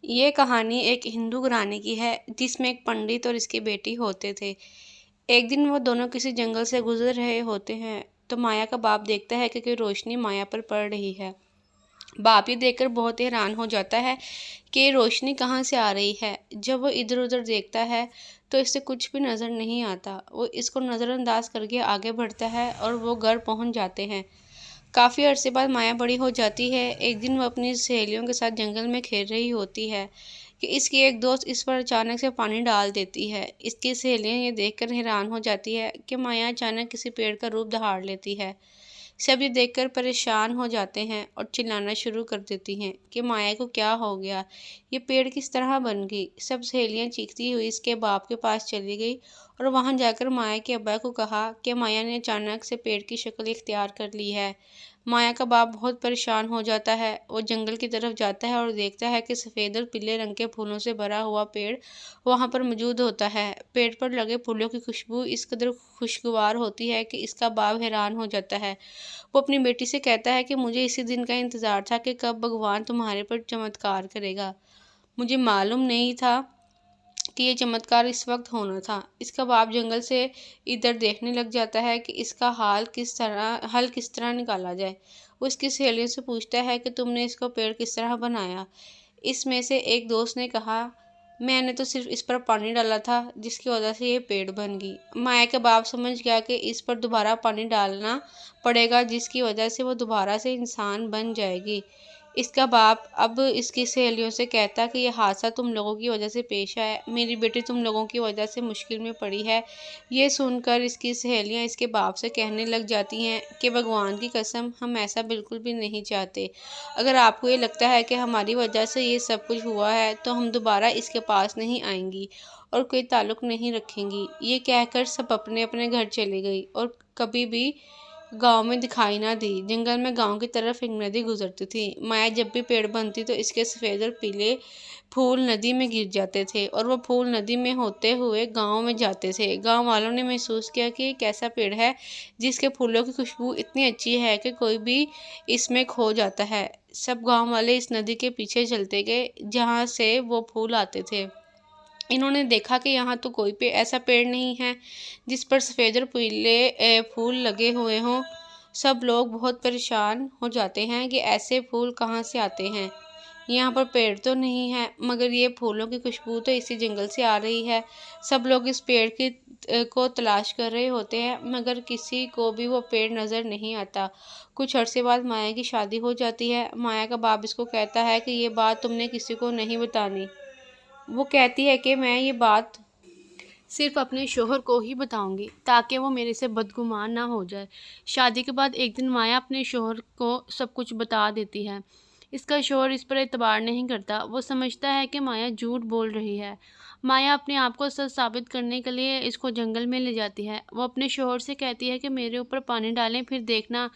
ये कहानी एक हिंदू घराने की है जिसमें एक पंडित और इसकी बेटी होते थे। एक दिन वो दोनों किसी जंगल से गुजर रहे होते हैं तो माया का बाप देखता है कि रोशनी माया पर पड़ रही है। बाप ये देखकर बहुत हैरान हो जाता है कि ये रोशनी कहाँ से आ रही है। जब वो इधर उधर देखता है तो इससे कुछ भी नज़र नहीं आता। वो इसको नज़रअंदाज करके आगे बढ़ता है और वो घर पहुँच जाते हैं। काफ़ी अरसे बाद माया बड़ी हो जाती है। एक दिन वो अपनी सहेलियों के साथ जंगल में खेल रही होती है कि इसकी एक दोस्त इस पर अचानक से पानी डाल देती है। इसकी सहेलियां ये देखकर हैरान हो जाती है कि माया अचानक किसी पेड़ का रूप धार लेती है। सब ये देखकर परेशान हो जाते हैं और चिल्लाना शुरू कर देती हैं कि माया को क्या हो गया, ये पेड़ किस तरह बन गई। सब सहेलियां चीखती हुई इसके बाप के पास चली गई और वहां जाकर माया के अब्बा को कहा कि माया ने अचानक से पेड़ की शक्ल इख्तियार कर ली है। माया का बाप बहुत परेशान हो जाता है। वो जंगल की तरफ जाता है और देखता है कि सफ़ेद और पीले रंग के फूलों से भरा हुआ पेड़ वहाँ पर मौजूद होता है। पेड़ पर लगे फूलों की खुशबू इस कदर खुशगवार होती है कि इसका बाप हैरान हो जाता है। वो अपनी बेटी से कहता है कि मुझे इसी दिन का इंतज़ार था कि कब भगवान तुम्हारे पर चमत्कार करेगा। मुझे मालूम नहीं था कि ये चमत्कार इस वक्त होना था। इसका बाप जंगल से इधर देखने लग जाता है कि इसका हल किस तरह निकाला जाए। वो इसकी सहेलियों से पूछता है कि तुमने इसको पेड़ किस तरह बनाया। इसमें से एक दोस्त ने कहा, मैंने तो सिर्फ इस पर पानी डाला था जिसकी वजह से ये पेड़ बन गई। माया के बाप समझ गया कि इस पर दोबारा पानी डालना पड़ेगा जिसकी वजह से वो दोबारा से इंसान बन जाएगी। इसका बाप अब इसकी सहेलियों से कहता कि यह हादसा तुम लोगों की वजह से पेश आया है। मेरी बेटी तुम लोगों की वजह से मुश्किल में पड़ी है। ये सुनकर इसकी सहेलियां इसके बाप से कहने लग जाती हैं कि भगवान की कसम हम ऐसा बिल्कुल भी नहीं चाहते। अगर आपको ये लगता है कि हमारी वजह से ये सब कुछ हुआ है तो हम दोबारा इसके पास नहीं आएंगी और कोई ताल्लुक़ नहीं रखेंगी। ये कहकर सब अपने अपने घर चली गई और कभी भी गांव में दिखाई ना दी। जंगल में गांव की तरफ एक नदी गुजरती थी। माया जब भी पेड़ बनती तो इसके सफ़ेद और पीले फूल नदी में गिर जाते थे और वो फूल नदी में होते हुए गांव में जाते थे। गांव वालों ने महसूस किया कि एक ऐसा पेड़ है जिसके फूलों की खुशबू इतनी अच्छी है कि कोई भी इसमें खो जाता है। सब गांव वाले इस नदी के पीछे चलते गए जहाँ से वो फूल आते थे। इन्होंने देखा कि यहाँ तो कोई ऐसा पेड़ नहीं है जिस पर सफ़ेद और पीले फूल लगे हुए हों। सब लोग बहुत परेशान हो जाते हैं कि ऐसे फूल कहाँ से आते हैं। यहाँ पर पेड़ तो नहीं है मगर ये फूलों की खुशबू तो इसी जंगल से आ रही है। सब लोग इस पेड़ की को तलाश कर रहे होते हैं मगर किसी को भी वो पेड़ नज़र नहीं आता। कुछ अरसे बाद माया की शादी हो जाती है। माया का बाप इसको कहता है कि ये बात तुमने किसी को नहीं बतानी। वो कहती है कि मैं ये बात सिर्फ अपने शोहर को ही बताऊंगी ताकि वो मेरे से बदगुमान ना हो जाए। शादी के बाद एक दिन माया अपने शोहर को सब कुछ बता देती है। इसका शोहर इस पर एतबार नहीं करता। वो समझता है कि माया झूठ बोल रही है। माया अपने आप को सच साबित करने के लिए इसको जंगल में ले जाती है। वो अपने शोहर से कहती है कि मेरे ऊपर पानी डालें फिर देखना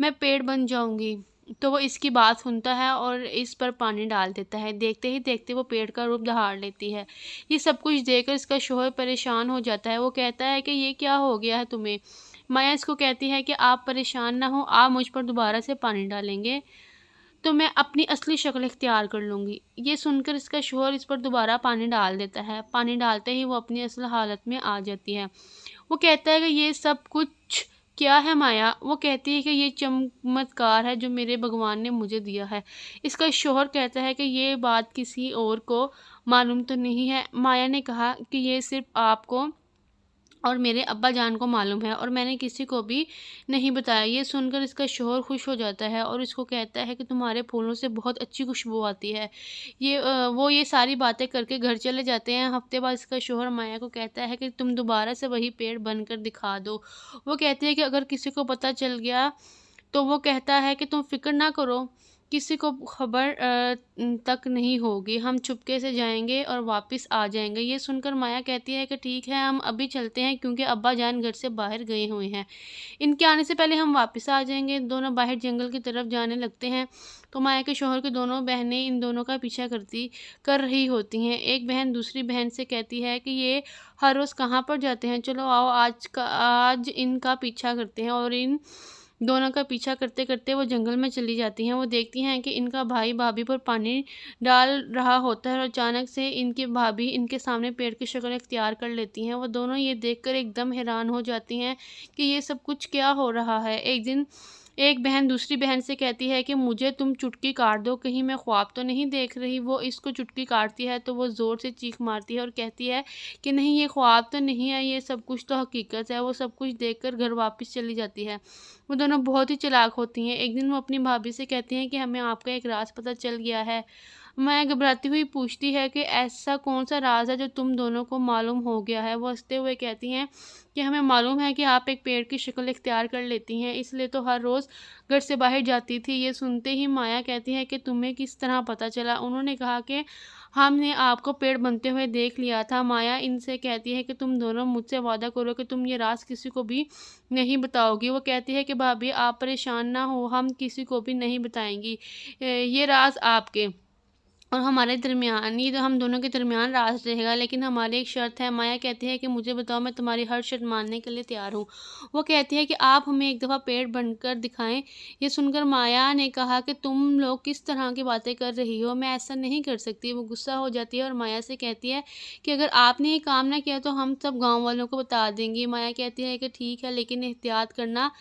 मैं पेड़ बन जाऊंगी। तो वो इसकी बात सुनता है और इस पर पानी डाल देता है। देखते ही देखते वो पेड़ का रूप धार लेती है। ये सब कुछ देखकर इसका शोहर परेशान हो जाता है। वो कहता है कि ये क्या हो गया है तुम्हें। माया इसको कहती है कि आप परेशान ना हो, आप मुझ पर दोबारा से पानी डालेंगे तो मैं अपनी असली शक्ल इख्तियार कर लूँगी। ये सुनकर इसका शोहर इस पर दोबारा पानी डाल देता है। पानी डालते ही वो अपनी असल हालत में आ जाती है। वो कहता है कि ये सब कुछ क्या है माया। वो कहती है कि ये चमत्कार है जो मेरे भगवान ने मुझे दिया है। इसका शोहर कहता है कि ये बात किसी और को मालूम तो नहीं है। माया ने कहा कि ये सिर्फ आपको और मेरे अब्बा जान को मालूम है और मैंने किसी को भी नहीं बताया। ये सुनकर इसका शोहर खुश हो जाता है और इसको कहता है कि तुम्हारे फूलों से बहुत अच्छी खुशबू आती है। वो ये सारी बातें करके घर चले जाते हैं। हफ्ते बाद इसका शोहर माया को कहता है कि तुम दोबारा से वही पेड़ बनकर दिखा दो। वो कहते हैं कि अगर किसी को पता चल गया तो वो कहता है कि तुम फिक्र ना करो, किसी को खबर तक नहीं होगी। हम चुपके से जाएंगे और वापस आ जाएंगे। ये सुनकर माया कहती है कि ठीक है हम अभी चलते हैं क्योंकि अब्बा जान घर से बाहर गए हुए हैं। इनके आने से पहले हम वापस आ जाएंगे। दोनों बाहर जंगल की तरफ जाने लगते हैं तो माया के शोहर की दोनों बहनें इन दोनों का पीछा कर रही होती हैं। एक बहन दूसरी बहन से कहती है कि ये हर रोज़ कहाँ पर जाते हैं, चलो आओ आज इनका पीछा करते हैं और दोनों का पीछा करते करते वो जंगल में चली जाती हैं। वो देखती हैं कि इनका भाई भाभी पर पानी डाल रहा होता है और अचानक से इनकी भाभी इनके सामने पेड़ की शक्ल इख्तियार कर लेती हैं। वो दोनों ये देखकर एकदम हैरान हो जाती हैं कि ये सब कुछ क्या हो रहा है। एक दिन एक बहन दूसरी बहन से कहती है कि मुझे तुम चुटकी काट दो, कहीं मैं ख्वाब तो नहीं देख रही। वो इसको चुटकी काटती है तो वो ज़ोर से चीख मारती है और कहती है कि नहीं, ये ख्वाब तो नहीं है, ये सब कुछ तो हकीकत है। वो सब कुछ देखकर घर वापस चली जाती है। वो दोनों बहुत ही चालाक होती हैं। एक दिन वो अपनी भाभी से कहती हैं कि हमें आपका एक राज पता चल गया है। माया घबराती हुई पूछती है कि ऐसा कौन सा राज है जो तुम दोनों को मालूम हो गया है। वो हंसते हुए कहती हैं कि हमें मालूम है कि आप एक पेड़ की शक्ल इख्तियार कर लेती हैं, इसलिए तो हर रोज़ घर से बाहर जाती थी। ये सुनते ही माया कहती है कि तुम्हें किस तरह पता चला। उन्होंने कहा कि हमने आपको पेड़ बनते हुए देख लिया था। माया इनसे कहती है कि तुम दोनों मुझसे वादा करो कि तुम ये राज किसी को भी नहीं बताओगी। वो कहती है कि भाभी आप परेशान ना हो, हम किसी को भी नहीं बताएंगी। ये राज आपके और हमारे दरमियान, ये तो हम दोनों के दरमियान राज रहेगा, लेकिन हमारी एक शर्त है। माया कहती है कि मुझे बताओ, मैं तुम्हारी हर शर्त मानने के लिए तैयार हूँ। वो कहती है कि आप हमें एक दफ़ा पेड़ बनकर दिखाएं। ये सुनकर माया ने कहा कि तुम लोग किस तरह की बातें कर रही हो, मैं ऐसा नहीं कर सकती। वो गुस्सा हो जाती है और माया से कहती है कि अगर आपने ये काम ना किया तो हम सब गाँव वालों को बता देंगे। माया कहती है कि ठीक है, लेकिन एहतियात करना,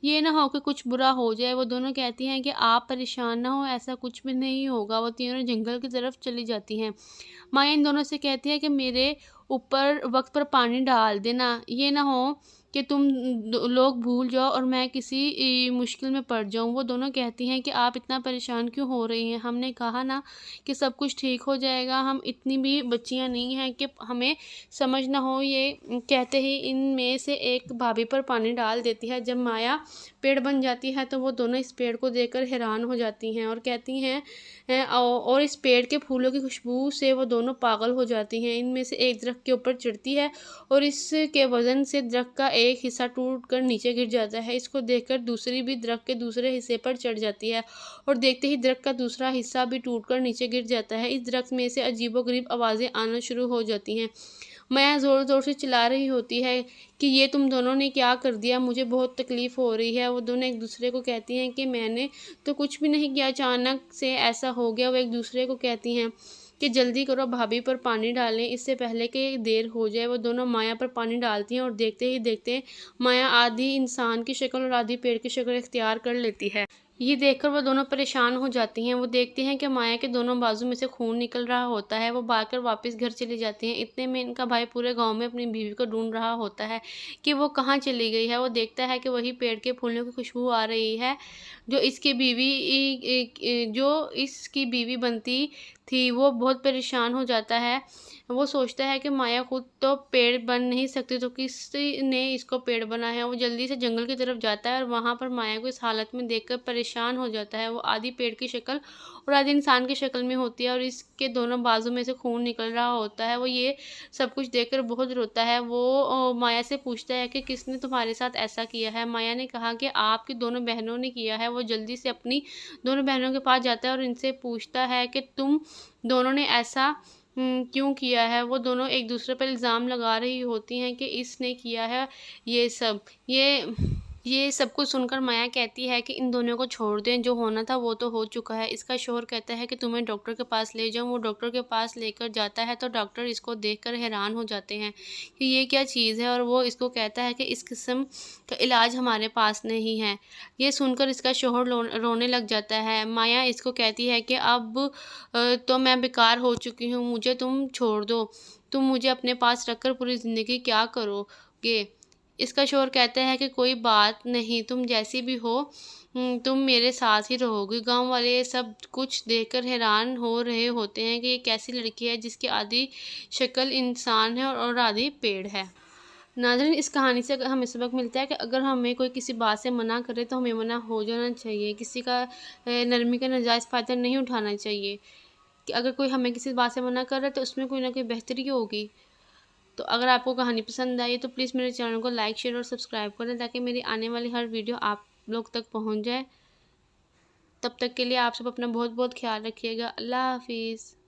ये ना हो कि कुछ बुरा हो जाए। वो दोनों कहती हैं कि आप परेशान ना हो, ऐसा कुछ भी नहीं होगा। वो तीनों जंगल की तरफ चली जाती हैं। माया इन दोनों से कहती है कि मेरे ऊपर वक्त पर पानी डाल देना, ये ना हो कि तुम लोग भूल जाओ और मैं किसी मुश्किल में पड़ जाऊं। वो दोनों कहती हैं कि आप इतना परेशान क्यों हो रही हैं, हमने कहा ना कि सब कुछ ठीक हो जाएगा, हम इतनी भी बच्चियां नहीं हैं कि हमें समझ ना हो। ये कहते ही इनमें से एक भाभी पर पानी डाल देती है। जब माया पेड़ बन जाती है तो वो दोनों इस पेड़ को देखकर हैरान हो जाती हैं और कहती हैं और इस पेड़ के फूलों की खुशबू से वो दोनों पागल हो जाती हैं। इनमें से एक दरख्त के ऊपर चढ़ती है और इसके वजन से दरख्त का एक हिस्सा टूट कर नीचे गिर जाता है। इसको देखकर दूसरी भी दरख्त के दूसरे हिस्से पर चढ़ जाती है और देखते ही दरख्त का दूसरा हिस्सा भी टूटकर नीचे गिर जाता है। इस दरख्त में से अजीबोगरीब आवाज़ें आना शुरू हो जाती हैं। माया ज़ोर ज़ोर से चिल्ला रही होती है कि ये तुम दोनों ने क्या कर दिया, मुझे बहुत तकलीफ़ हो रही है। वो दोनों एक दूसरे को कहती हैं कि मैंने तो कुछ भी नहीं किया, अचानक से ऐसा हो गया। वो एक दूसरे को कहती हैं कि जल्दी करो, भाभी पर पानी डालें इससे पहले कि देर हो जाए। वो दोनों माया पर पानी डालती हैं और देखते ही देखते माया आधी इंसान की शक्ल और आधी पेड़ की शक्ल इख्तियार कर लेती है। ये देखकर वो दोनों परेशान हो जाती हैं। वो देखती हैं कि माया के दोनों बाजू में से खून निकल रहा होता है। वो भागकर वापस घर चली जाती हैं। इतने में इनका भाई पूरे गांव में अपनी बीवी को ढूंढ रहा होता है कि वो कहाँ चली गई है। वो देखता है कि वही पेड़ के फूलों की खुशबू आ रही है जो इसकी बीवी बनती थी। वो बहुत परेशान हो जाता है। वो सोचता है कि माया खुद तो पेड़ बन नहीं सकती तो किसी ने इसको पेड़ बना है। वो जल्दी से जंगल की तरफ जाता है और वहाँ पर माया को इस हालत में देखकर परेशान हो जाता है। वो आधी पेड़ की शक्ल और आधी इंसान की शक्ल में होती है और इसके दोनों बाजू में से खून निकल रहा होता है। वो ये सब कुछ देखकर बहुत रोता है। वो माया से पूछता है कि किसने तुम्हारे साथ ऐसा किया है। माया ने कहा कि आपकी दोनों बहनों ने किया है। वो जल्दी से अपनी दोनों बहनों के पास जाता है और इनसे पूछता है कि तुम दोनों ने ऐसा क्यों किया है। वो दोनों एक दूसरे पर इल्ज़ाम लगा रही होती हैं कि इसने किया है ये सब। ये सब कुछ सुनकर माया कहती है कि इन दोनों को छोड़ दें, जो होना था वो तो हो चुका है। इसका शौहर कहता है कि तुम्हें डॉक्टर के पास ले जाऊं। वो डॉक्टर के पास लेकर जाता है तो डॉक्टर इसको देखकर हैरान हो जाते हैं कि ये क्या चीज़ है और वो इसको कहता है कि इस किस्म का इलाज हमारे पास नहीं है। ये सुनकर इसका शौहर रोने लग जाता है। माया इसको कहती है कि अब तो मैं बेकार हो चुकी हूँ, मुझे तुम छोड़ दो, तुम मुझे अपने पास रखकर पूरी ज़िंदगी क्या करोगे। इसका शौहर कहता है कि कोई बात नहीं, तुम जैसी भी हो तुम मेरे साथ ही रहोगी। गांव वाले ये सब कुछ देखकर हैरान हो रहे होते हैं कि ये कैसी लड़की है जिसकी आधी शक्ल इंसान है और आधी पेड़ है। नाज़रीन, इस कहानी से हमें सबक मिलता है कि अगर हमें कोई किसी बात से मना करे तो हमें मना हो जाना चाहिए। किसी का नरमी का नाजायज़ फ़ायदा नहीं उठाना चाहिए कि अगर कोई हमें किसी बात से मना कर रहा है तो उसमें कोई ना कोई बेहतरी होगी। तो अगर आपको कहानी पसंद आई तो प्लीज़ मेरे चैनल को लाइक, शेयर और सब्सक्राइब करें ताकि मेरी आने वाली हर वीडियो आप लोग तक पहुंच जाए। तब तक के लिए आप सब अपना बहुत बहुत ख्याल रखिएगा। अल्लाह हाफिज़।